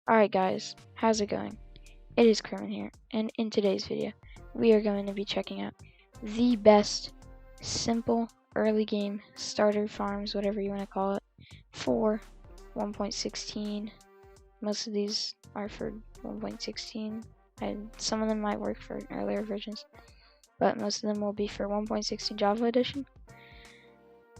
Alright guys, how's it going? It is Kermit here, and in today's video, we are going to be checking out the best simple early game starter farms, whatever you want to call it, for 1.16. Most of these are for 1.16, and some of them might work for earlier versions, but most of them will be for 1.16 Java Edition.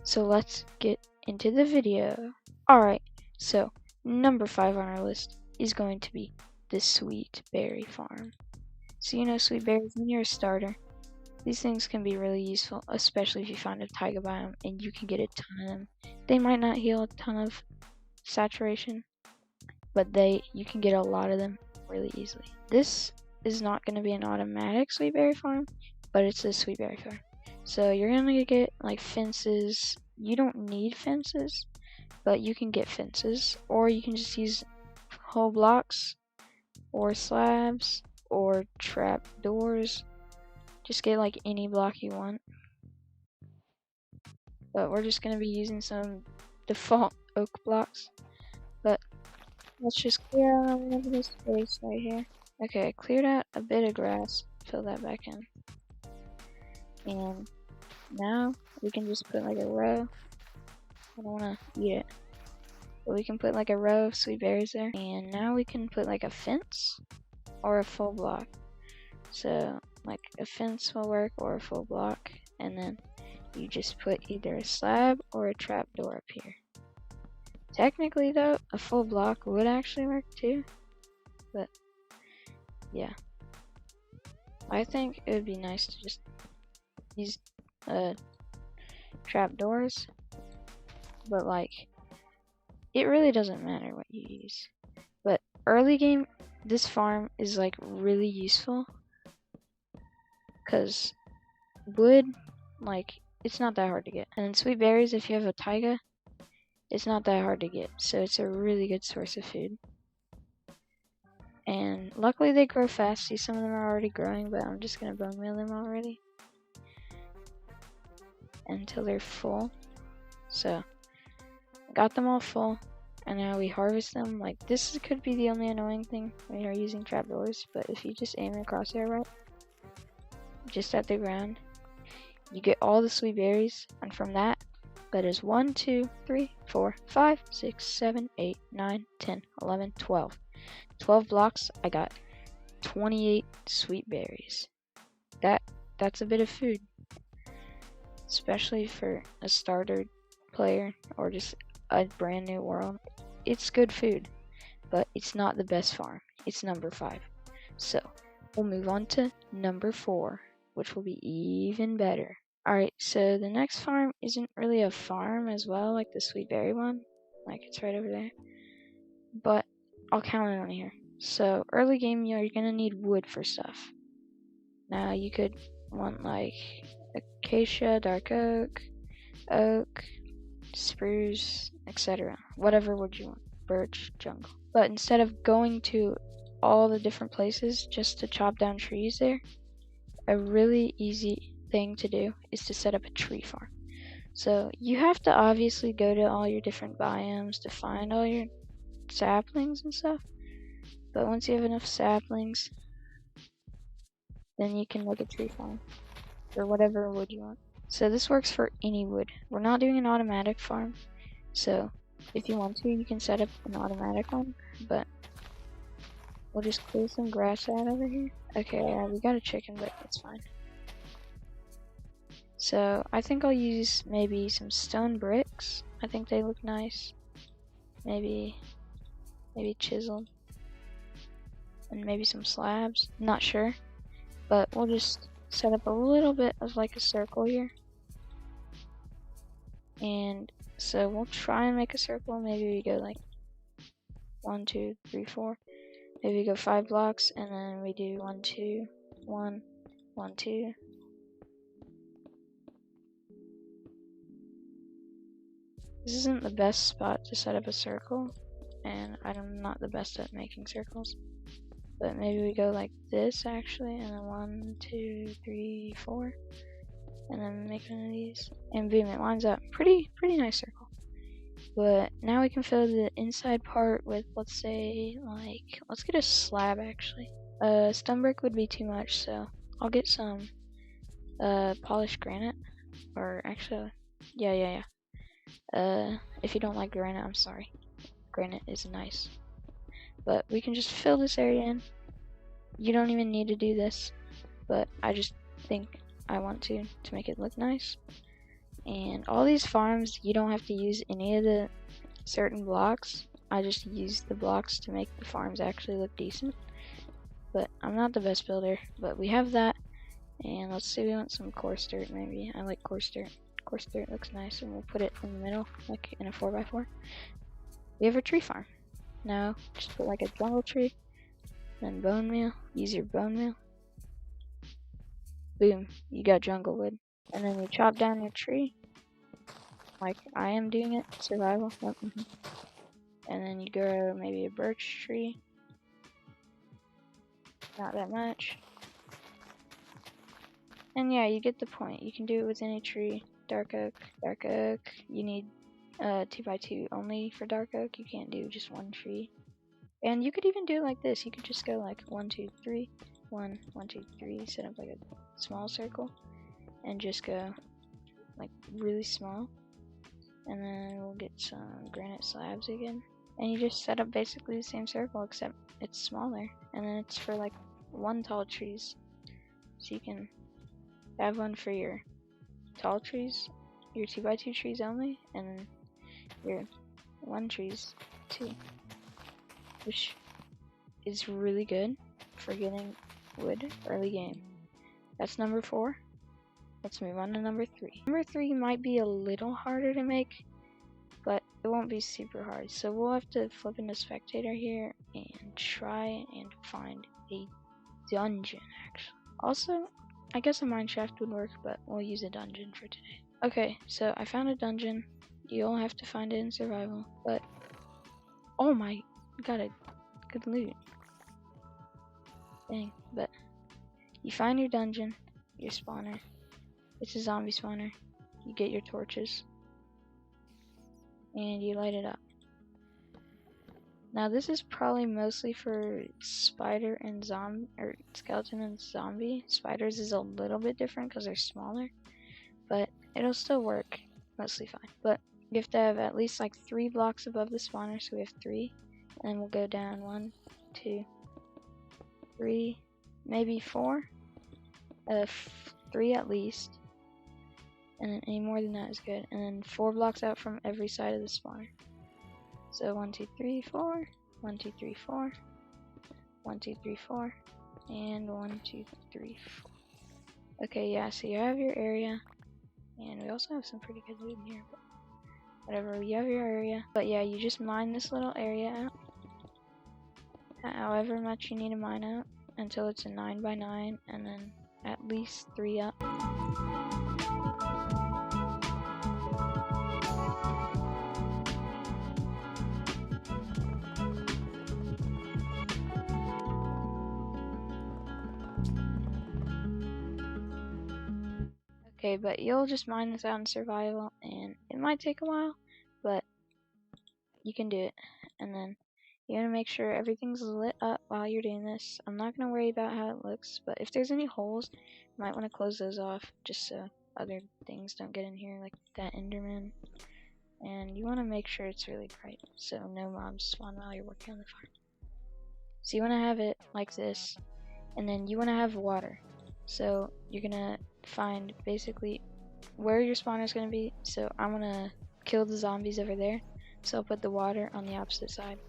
So let's get into the video. Alright, so number 5 on our list is going to be the Sweet Berry Farm. So you know sweet berries, when you're a starter, these things can be really useful, especially if you find a taiga biome and you can get a ton of them. They might not heal a ton of saturation, but you can get a lot of them really easily. This is not going to be an automatic sweet berry farm, but it's a sweet berry farm. So you're going to get like fences. You don't need fences, but you can get fences, or you can just use whole blocks or slabs or trap doors. Just get like any block you want, but we're just going to be using some default oak blocks. But let's just clear out a little bit of space right here. Okay, I cleared out a bit of grass, fill that back in, and now we can just put like a row. I don't want to eat it, but we can put like a row of sweet berries there, and now we can put like a fence or a full block. So like a fence will work, or a full block, and then you just put either a slab or a trap door up here. Technically though, a full block would actually work too, but yeah, I think it would be nice to just use trap doors, but like it really doesn't matter what you use. But early game, this farm is like really useful because wood, like, it's not that hard to get, and sweet berries, if you have a taiga, it's not that hard to get, so it's a really good source of food. And luckily they grow fast. See, some of them are already growing, but I'm just gonna bone meal them already until they're full. So got them all full, and now we harvest them. Like, this could be the only annoying thing when you're using trapdoors, but if you just aim your crosshair right, just at the ground, you get all the sweet berries, and from that is 1, 2, 3, 4, 5, 6, 7, 8, 9, 10, 11, 12. 12 blocks, I got 28 sweet berries. That's a bit of food, especially for a starter player or just a brand new world. It's good food, but it's not the best farm. It's number 5. So we'll move on to number 4, which will be even better. Alright, so the next farm isn't really a farm as well, like the sweet berry one. Like, it's right over there. But I'll count it on here. So early game, you're gonna need wood for stuff. Now you could want like acacia, dark oak, spruce, etc. Whatever wood you want. Birch, jungle. But instead of going to all the different places just to chop down trees there, a really easy thing to do is to set up a tree farm. So you have to obviously go to all your different biomes to find all your saplings and stuff, but once you have enough saplings, then you can make a tree farm for whatever wood you want. So this works for any wood. We're not doing an automatic farm, so if you want to, you can set up an automatic one, but we'll just clear some grass out over here. Okay, we got a chicken, but that's fine. So I think I'll use maybe some stone bricks. I think they look nice. Maybe chiseled, and maybe some slabs. Not sure, but we'll just set up a little bit of like a circle here. And so we'll try and make a circle. Maybe we go like 1, 2, 3, 4. Maybe we go 5 blocks, and then we do 1, 2, 1, 1, 2. This isn't the best spot to set up a circle, and I'm not the best at making circles. But maybe we go like this actually, and then 1, 2, 3, 4, and then make one of these, and boom, it lines up. Pretty nice circle. But now we can fill the inside part with, let's say, like, let's get a slab actually. Stone brick would be too much, so I'll get some polished granite. Or actually, yeah. If you don't like granite, I'm sorry. Granite is nice. But we can just fill this area in. You don't even need to do this, but I just think I want to make it look nice. And all these farms, you don't have to use any of the certain blocks. I just use the blocks to make the farms actually look decent. But I'm not the best builder, but we have that. And let's say we want some coarse dirt maybe. I like coarse dirt. Coarse dirt looks nice, and we'll put it in the middle, like in a 4x4. We have a tree farm. Now, just put like a jungle tree, then bone meal. Use your bone meal. Boom, you got jungle wood. And then you chop down your tree, like I am doing it, survival. And then you grow maybe a birch tree. Not that much. And yeah, you get the point. You can do it with any tree. Dark oak. You need 2x2 only for dark oak. You can't do just one tree. And you could even do it like this. You could just go like 1, 2, 3, 1, 1, 2, 3. Set up like a small circle, and just go like really small. And then we'll get some granite slabs again. And you just set up basically the same circle, except it's smaller. And then it's for like 1 tall trees. So you can have one for your tall trees, your 2x2 trees only, and then your 1 trees 2, which is really good for getting wood early game. That's number 4. Let's move on to number 3. Number 3 might be a little harder to make, but it won't be super hard. So we'll have to flip into spectator here and try and find a dungeon actually. Also, I guess a mine shaft would work, but we'll use a dungeon for today. Okay, so I found a dungeon. You'll have to find it in survival, but oh my, got a good loot. Dang, but you find your dungeon, your spawner. It's a zombie spawner. You get your torches and you light it up. Now this is probably mostly for spider and zombie, or skeleton and zombie. Spiders is a little bit different because they're smaller, but it'll still work mostly fine. But you have to have at least like 3 blocks above the spawner, so we have 3, and then we'll go down 1, 2, 3, maybe 4, 3 at least, and then any more than that is good. And then 4 blocks out from every side of the spawner. So 1, 2, 3, 4, 1, 2, 3, 4, 1, 2, 3, 4, and 1, 2, 3, 4. Okay, yeah, so you have your area, and we also have some pretty good loot in here, but whatever, you have your area. But yeah, you just mine this little area out, however much you need to mine out, until it's a 9x9, and then at least 3 up. Okay, but you'll just mine this out in survival, and it might take a while, but you can do it. And then you want to make sure everything's lit up while you're doing this. I'm not going to worry about how it looks, but if there's any holes, you might want to close those off just so other things don't get in here, like that Enderman. And you want to make sure it's really bright so no mobs spawn while you're working on the farm. So you want to have it like this, and then you want to have water. So you're going to find basically where your spawner is going to be. So I'm going to kill the zombies over there, so I'll put the water on the opposite side.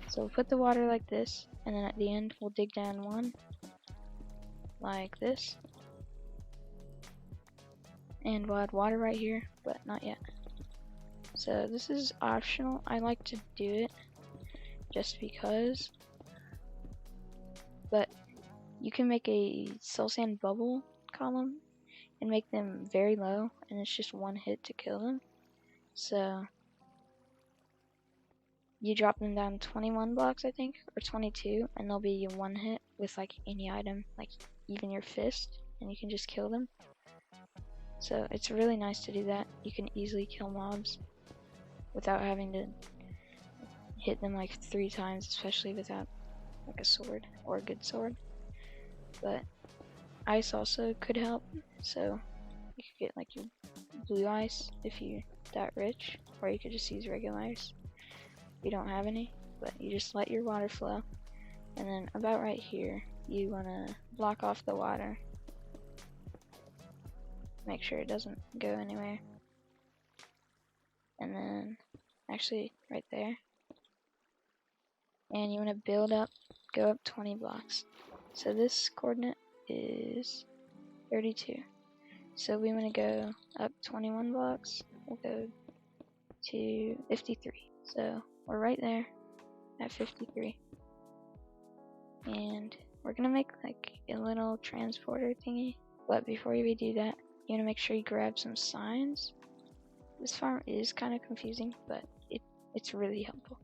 So we'll put the water like this, and then at the end we'll dig down 1 like this, and we'll add water right here, but not yet. So this is optional. I like to do it just because, but you can make a soul sand bubble column and make them very low, and it's just 1 hit to kill them. So you drop them down 21 blocks, I think, or 22, and they'll be 1 hit with like any item, like even your fist, and you can just kill them. So it's really nice to do that. You can easily kill mobs. without having to hit them like 3 times, especially without like a sword or a good sword. But ice also could help, so you could get like your blue ice if you're that rich, or you could just use regular ice if you don't have any. But you just let your water flow, and then about right here you want to block off the water, make sure it doesn't go anywhere, and then actually right there, and you want to build up, go up 20 blocks. So this coordinate is 32, so we want to go up 21 blocks. We'll go to 53, so we're right there at 53, and we're gonna make like a little transporter thingy. But before we do that, you want to make sure you grab some signs. This farm is kind of confusing, but it's really helpful,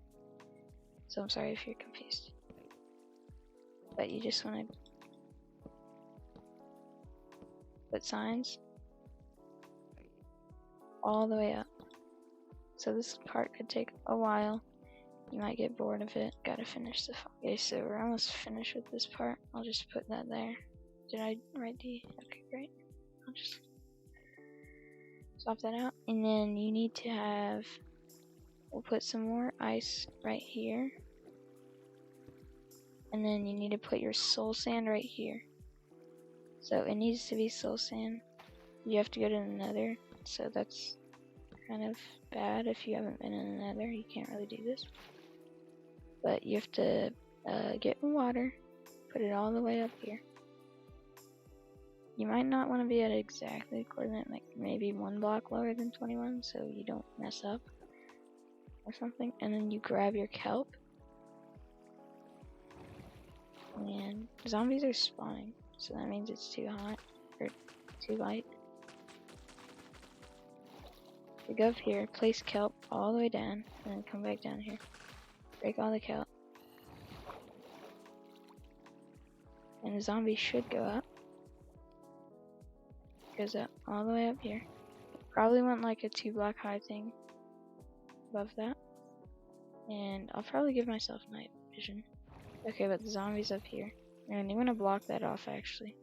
so I'm sorry if you're confused. But you just want to put signs all the way up. So this part could take a while. You might get bored of it. Gotta finish the farm. Okay, so we're almost finished with this part. I'll just put that there. Did I write D? Okay, great. I'll just swap that out. And then you need to have, we'll put some more ice right here. And then you need to put your soul sand right here. So it needs to be soul sand. You have to go to the nether, so that's kind of bad. If you haven't been in the nether, you can't really do this. But you have to get water, put it all the way up here. You might not want to be at exactly the coordinate, like maybe 1 block lower than 21, so you don't mess up or something. And then you grab your kelp. And zombies are spawning, so that means it's too hot or too light. You go up here, place kelp all the way down, and then come back down here. Break all the kelp. And the zombie should go up. Goes up all the way up here. Probably want like a 2 block high thing above that. And I'll probably give myself night vision. Okay, but the zombie's up here. And you want to block that off actually.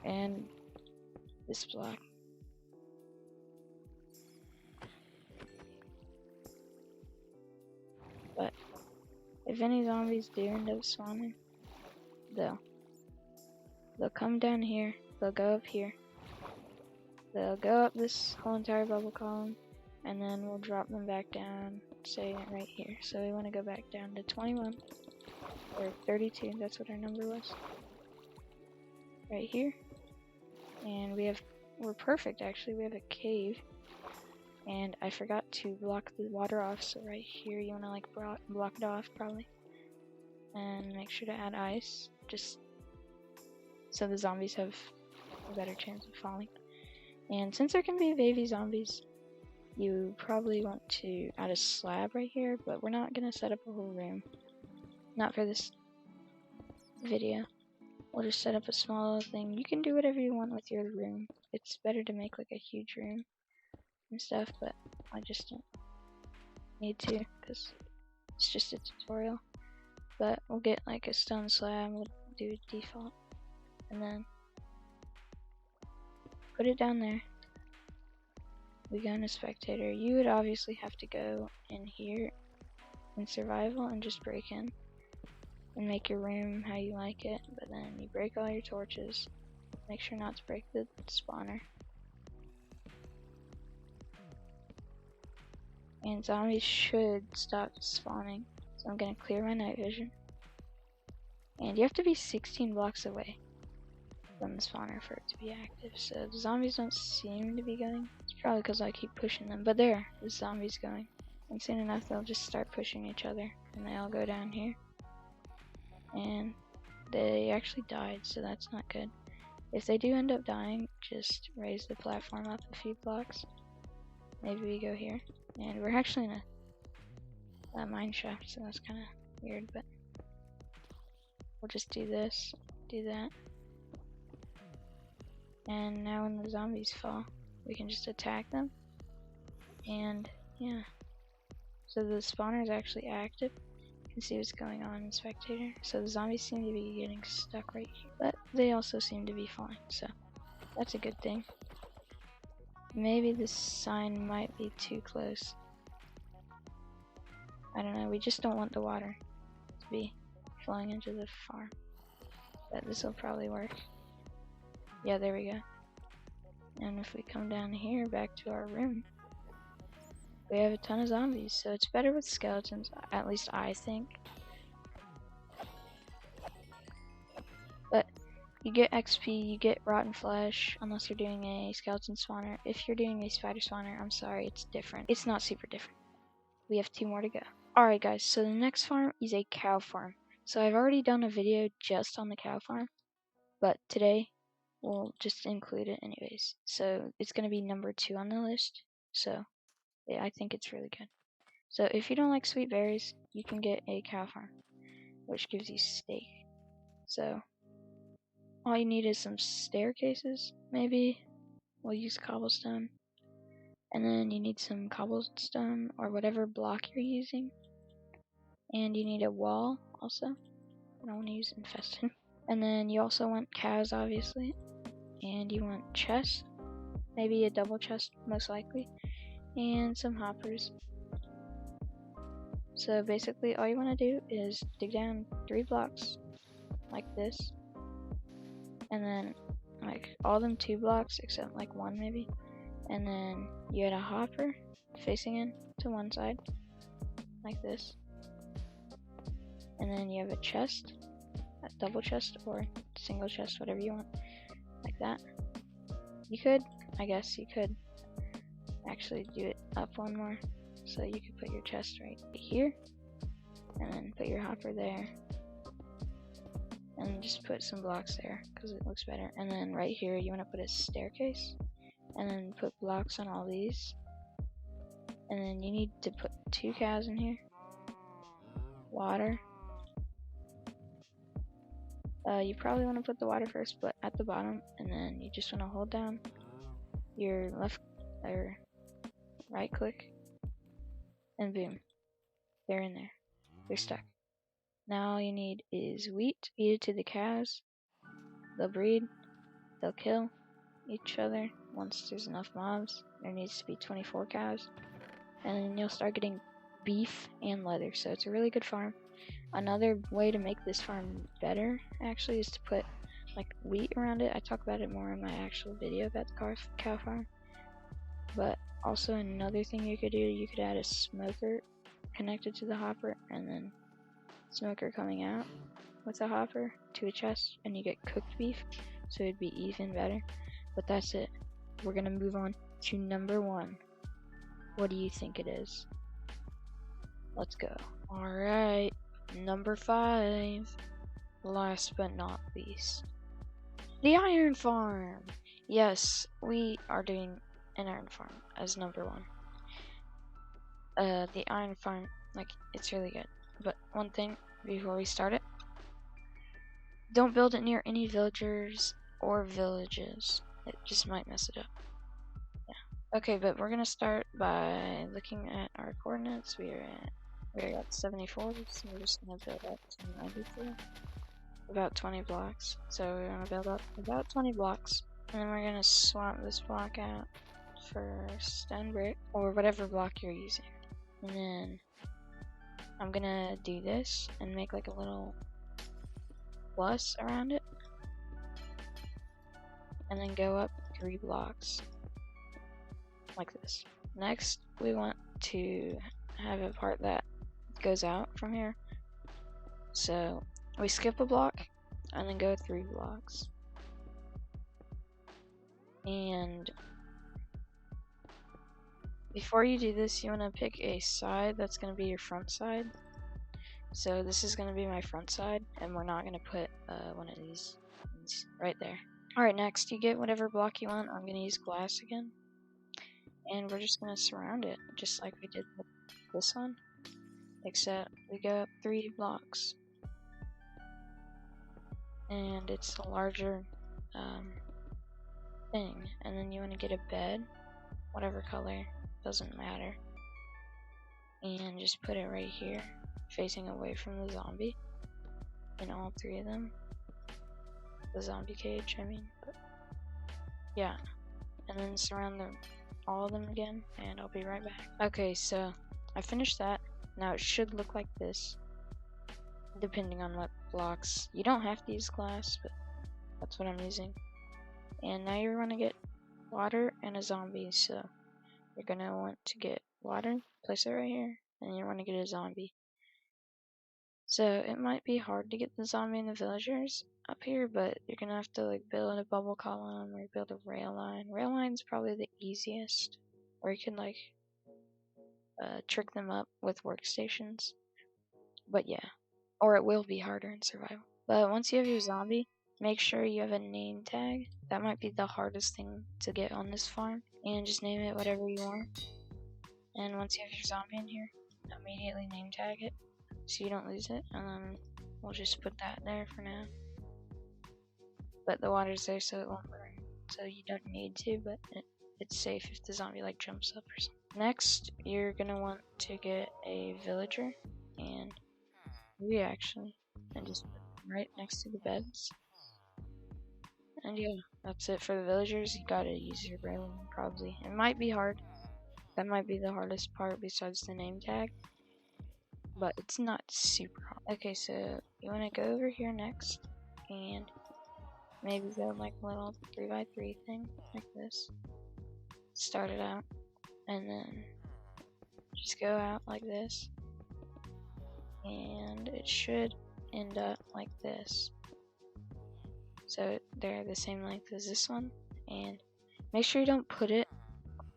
And this block. But if any zombies do end up spawning, they'll come down here, they'll go up here, they'll go up this whole entire bubble column, and then we'll drop them back down, say right here. So we want to go back down to 21 or 32, that's what our number was, right here. And we're perfect actually. We have a cave, and I forgot to block the water off, so right here you want to like block it off probably, and make sure to add ice just so the zombies have a better chance of falling. And since there can be baby zombies, you probably want to add a slab right here, but we're not gonna set up a whole room, not for this video. We'll just set up a small little thing. You can do whatever you want with your room. It's better to make like a huge room and stuff, but I just don't need to because it's just a tutorial. But we'll get like a stone slab, we'll do default, and then put it down there. We go into spectator. You would obviously have to go in here in survival and just break in and make your room how you like it, but then you break all your torches. Make sure not to break the spawner. And zombies should stop spawning. So I'm gonna clear my night vision. And you have to be 16 blocks away from the spawner for it to be active. So the zombies don't seem to be going. It's probably because I keep pushing them. But there, the zombie's going. And soon enough they'll just start pushing each other. And they all go down here. And they actually died, so that's not good. If they do end up dying, just raise the platform up a few blocks. Maybe we go here. And we're actually in a mine shaft, so that's kind of weird, but we'll just do this, do that. And now when the zombies fall, we can just attack them. And yeah. So the spawner is actually active. You can see what's going on in spectator. So the zombies seem to be getting stuck right here, but they also seem to be fine, so that's a good thing. Maybe this sign might be too close. I don't know, we just don't want the water to be flowing into the farm. But this will probably work. Yeah, there we go. And if we come down here back to our room, we have a ton of zombies, so it's better with skeletons, at least I think. But you get XP, you get rotten flesh, unless you're doing a skeleton spawner. If you're doing a spider spawner, I'm sorry, it's different. It's not super different. We have 2 more to go. Alright guys, so the next farm is a cow farm. So I've already done a video just on the cow farm, but today we'll just include it anyways. So it's going to be number 2 on the list. So yeah, I think it's really good. So if you don't like sweet berries, you can get a cow farm, which gives you steak. So all you need is some staircases, maybe. We'll use cobblestone. And then you need some cobblestone or whatever block you're using. And you need a wall also. I don't want to use infested. And then you also want cows, obviously. And you want chests. Maybe a double chest, most likely. And some hoppers. So basically all you want to do is dig down 3 blocks like this. And then like all them 2 blocks except like 1 maybe. And then you add a hopper facing in to one side like this. And then you have a chest, a double chest or single chest, whatever you want, like that. You could, I guess you could actually do it up 1 more. So you could put your chest right here, and then put your hopper there, and just put some blocks there because it looks better. And then right here you want to put a staircase, and then put blocks on all these. And then you need to put 2 cows in here, water. You probably want to put the water first, but at the bottom, and then you just want to hold down your left or right click, and boom, they're in there. They're stuck. Now all you need is wheat. Feed it to the cows. They'll breed. They'll kill each other once there's enough mobs. There needs to be 24 cows. And then you'll start getting beef and leather. So it's a really good farm. Another way to make this farm better actually is to put like wheat around it. I talk about it more in my actual video about the cow farm. But also another thing you could do, you could add a smoker connected to the hopper, and then smoker coming out with a hopper to a chest, and you get cooked beef, so it'd be even better. But that's it. We're gonna move on to number 1. What do you think it is? Let's go. Alright, number 5. Last but not least, the iron farm. Yes, we are doing an iron farm as number 1. The iron farm, like, it's really good. But one thing before we start it, don't build it near any villagers or villages. It just might mess it up. Yeah. Okay, but we're gonna start by looking at our coordinates. We're at 74, so we're just gonna build up to 94. About 20 blocks. So we're gonna build up about 20 blocks. And then we're gonna swap this block out for stone brick or whatever block you're using. And then I'm gonna do this and make like a little plus around it, and then go up 3 blocks like this. Next, we want to have a part that goes out from here. So we skip a block and then go 3 blocks. And before you do this, you want to pick a side that's going to be your front side. So this is going to be my front side, and we're not going to put one of these right there. Alright, next you get whatever block you want. I'm going to use glass again. And we're just going to surround it, just like we did with this one. Except we go up 3 blocks. And it's a larger thing. And then you want to get a bed, whatever color, doesn't matter. and just put it right here, facing away from the zombie. In all three of them. The zombie cage, I mean. But yeah. And then surround them, all of them again, and I'll be right back. Okay, so I finished that. Now it should look like this, depending on what blocks. You don't have to use glass, but that's what I'm using. And now you're gonna get water and a zombie, so you're gonna want to get water, place it right here, and you want to get a zombie. So it might be hard to get the zombie and the villagers up here, but you're gonna have to like build a bubble column or build a rail line. Rail line's probably the easiest, or you can like trick them up with workstations. But yeah, or it will be harder in survival. But once you have your zombie, make sure you have a name tag. That might be the hardest thing to get on this farm, and just name it whatever you want. And once you have your zombie in here, immediately name tag it so you don't lose it, and then we'll just put that there for now. But the water's there so it won't burn, so you don't need to, but it's safe if the zombie like jumps up or something. Next, you're gonna want to get a villager, and three actually, and just put them right next to the beds. And yeah, that's it for the villagers. You gotta use your railing probably. It might be hard. That might be the hardest part besides the name tag, but it's not super hard. Okay, so you want to go over here next and maybe go like a little 3x3 thing like this. Start it out and then just go out like this, and it should end up like this. So they're the same length as this one, and make sure you don't put it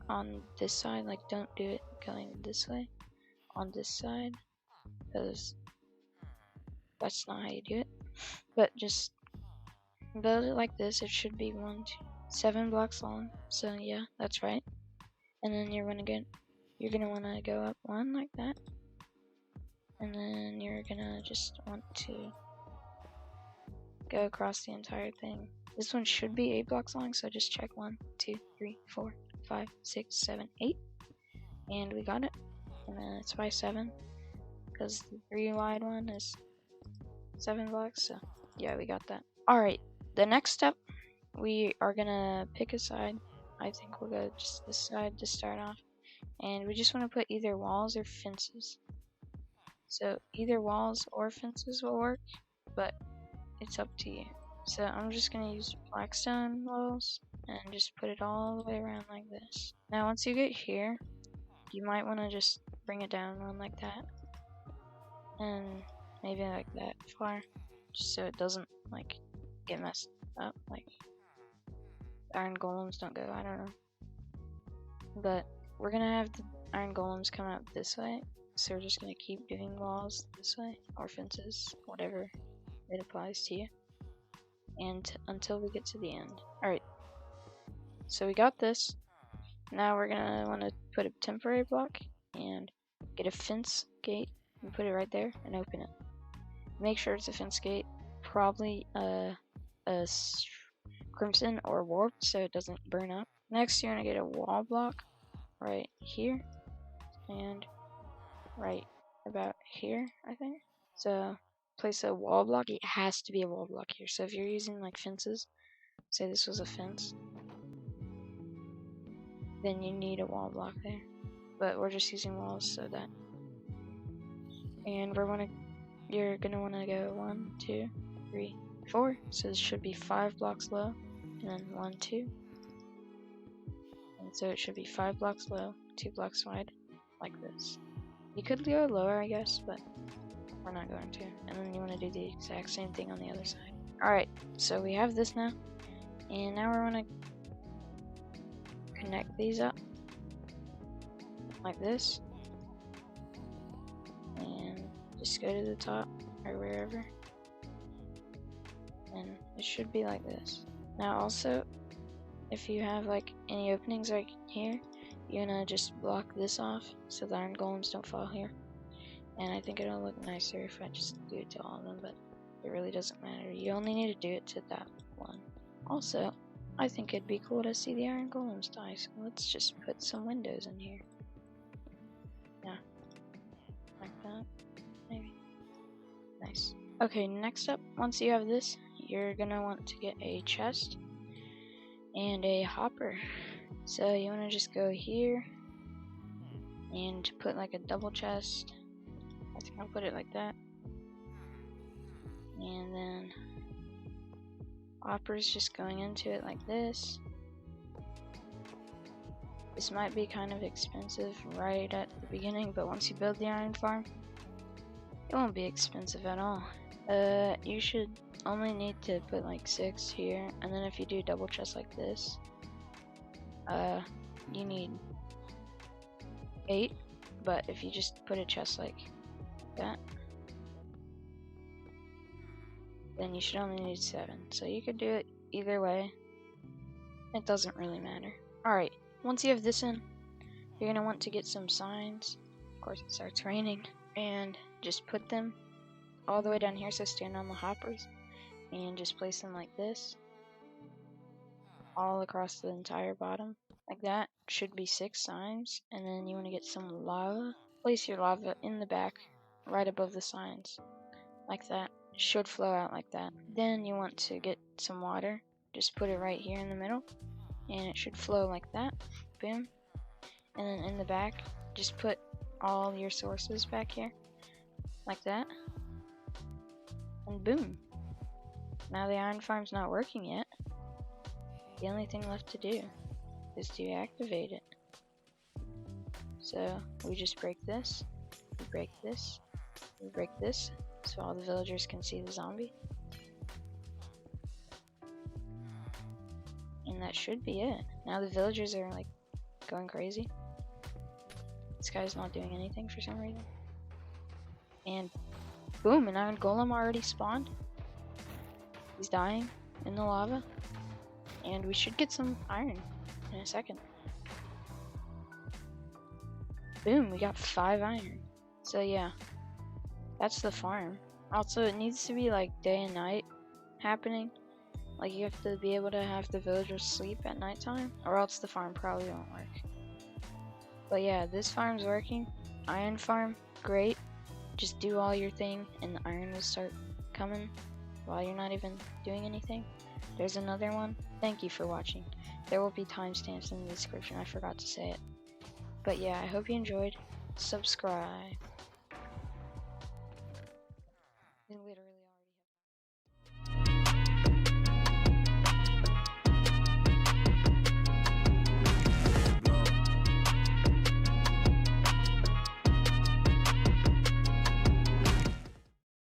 on this side, like don't do it going this way on this side, because that's not how you do it. But just build it like this. It should be 7 blocks long, so yeah, that's right. And then you're gonna want to go up one like that, and then you're gonna just want to go across the entire thing. This one should be 8 blocks long, so just check 1, 2, 3, 4, 5, 6, 7, 8, and we got it. And then it's by 7 because the 3 wide one is 7 blocks, so yeah, we got that. Alright, the next step, we are gonna pick a side. I think we'll go just this side to start off, and we just want to put either walls or fences. So either walls or fences will work, but it's up to you. So I'm just gonna use blackstone walls and just put it all the way around like this. Now once you get here, you might want to just bring it down one like that, and maybe like that far, just so it doesn't like get messed up, like iron golems don't go, I don't know. But we're gonna have the iron golems come out this way, so we're just gonna keep doing walls this way, or fences, whatever it applies to you, and until we get to the end. Alright, so we got this. Now we're gonna want to put a temporary block and get a fence gate and put it right there and open it. Make sure it's a fence gate, probably a crimson or warped so it doesn't burn up. Next, you're gonna get a wall block right here and right about here, I think. So place a wall block. It has to be a wall block here. So if you're using like fences, say this was a fence, then you need a wall block there. But we're just using walls, so that. And you're gonna wanna go 1, 2, 3, 4. So this should be 5 blocks low, and then 1, 2. And so it should be 5 blocks low, 2 blocks wide, like this. You could go lower, I guess, but we're not going to. And then you wanna do the exact same thing on the other side. Alright, so we have this now, and now we're gonna connect these up like this, and just go to the top or wherever, and it should be like this. Now also, if you have like any openings right here, you're gonna just block this off so the iron golems don't fall here. And I think it'll look nicer if I just do it to all of them, but it really doesn't matter. You only need to do it to that one. Also, I think it'd be cool to see the iron golems die, so let's just put some windows in here. Yeah. Nice. Okay, next up, once you have this, you're gonna want to get a chest and a hopper. So you wanna just go here and put like a double chest. I think I'll put it like that. And then hopper's just going into it like this. This might be kind of expensive right at the beginning, but once you build the iron farm, it won't be expensive at all. You should only need to put like 6 here, and then if you do double chest like this, you need 8, but if you just put a chest like that, then you should only need 7. So you could do it either way. It doesn't really matter. Alright, once you have this in, you're gonna want to get some signs. Of course it starts raining. And just put them all the way down here, so stand on the hoppers. And just place them like this. All across the entire bottom. Like that. Should be 6 signs. And then you want to get some lava. Place your lava in the back, right above the signs. Like that. Should flow out like that. Then you want to get some water. Just put it right here in the middle. And it should flow like that. Boom. And then in the back, just put all your sources back here. Like that. And boom. Now the iron farm's not working yet. The only thing left to do is to activate it. So we just break this. We break this. We break this. So all the villagers can see the zombie. And that should be it. Now the villagers are like going crazy. This guy's not doing anything for some reason. And boom, an iron golem already spawned. He's dying in the lava. And we should get some iron in a second. Boom, we got 5 iron. So yeah, that's the farm. Also, it needs to be like day and night happening. Like you have to be able to have the villagers sleep at nighttime, or else the farm probably won't work. But yeah, this farm's working. Iron farm, great. Just do all your thing and the iron will start coming while you're not even doing anything. There's another one. Thank you for watching. There will be timestamps in the description. I forgot to say it. But yeah, I hope you enjoyed. Subscribe.